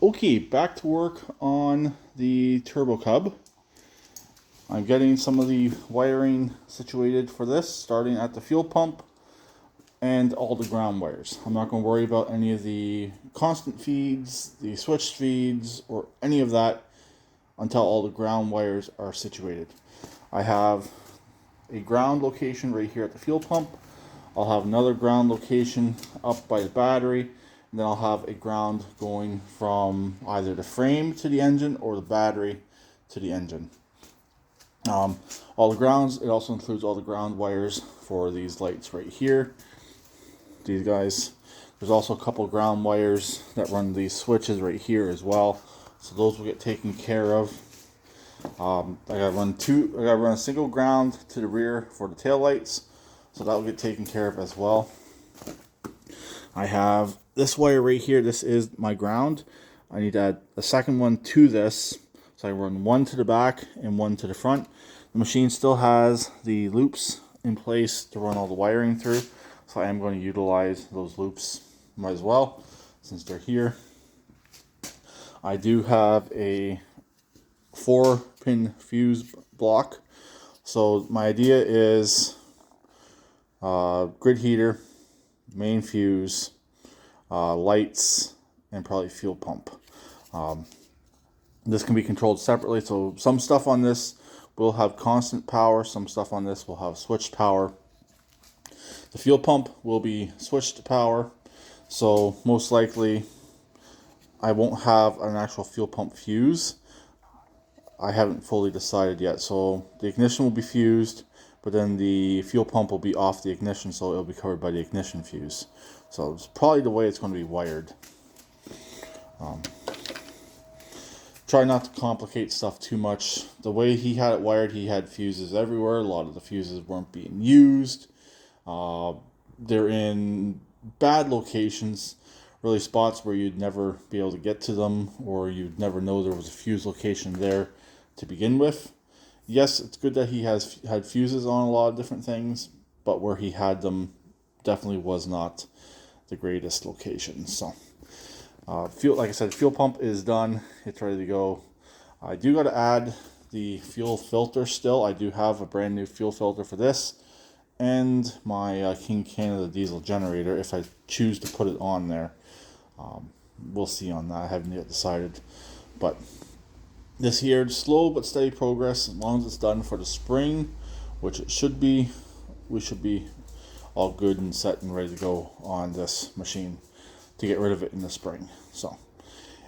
Okay, back to work on the Turbo Cub. I'm getting some of the wiring situated for this, starting at the fuel pump and all the ground wires. I'm not going to worry about any of the constant feeds, the switched feeds, or any of that until all the ground wires are situated. I have a ground location right here at the fuel pump. I'll have another ground location up by the battery, and then I'll have a ground going from either the frame to the engine or the battery to the engine. All the grounds, it also includes all the ground wires for these lights right here. These guys. There's also a couple ground wires that run these switches right here as well. So those will get taken care of. I gotta run a single ground to the rear for the tail lights. So that will get taken care of as well. I have this wire right here. This is my ground. I need to add a second one to this. So I run one to the back and one to the front. The machine still has the loops in place to run all the wiring through. So I am going to utilize those loops might as well since they're here. I do have a 4-pin fuse block. So my idea is grid heater, main fuse, lights, and probably fuel pump. This can be controlled separately, so some stuff on this will have constant power, some stuff on this will have switched power. The fuel pump will be switched to power, so most likely I won't have an actual fuel pump fuse. I haven't fully decided yet, so the ignition will be fused, but then the fuel pump will be off the ignition, so it'll be covered by the ignition fuse. So it's probably the way it's going to be wired. Try not to complicate stuff too much. The way he had it wired, he had fuses everywhere. A lot of the fuses weren't being used. They're in bad locations, really spots where you'd never be able to get to them, or you'd never know there was a fuse location there to begin with. Yes, it's good that he had fuses on a lot of different things, but where he had them definitely was not the greatest location. So, like I said, fuel pump is done. It's ready to go. I do got to add the fuel filter still. I do have a brand new fuel filter for this, and my King Canada diesel generator if I choose to put it on there. We'll see on that. I haven't yet decided, but this here, slow but steady progress. As long as it's done for the spring, which it should be, we should be all good and set and ready to go on this machine to get rid of it in the spring. So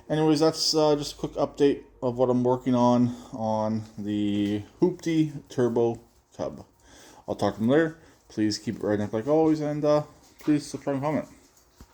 anyways, that's just a quick update of what I'm working on the Hoopty Turbo Cub. I'll talk to them later. Please keep it right up like always, and please subscribe and comment.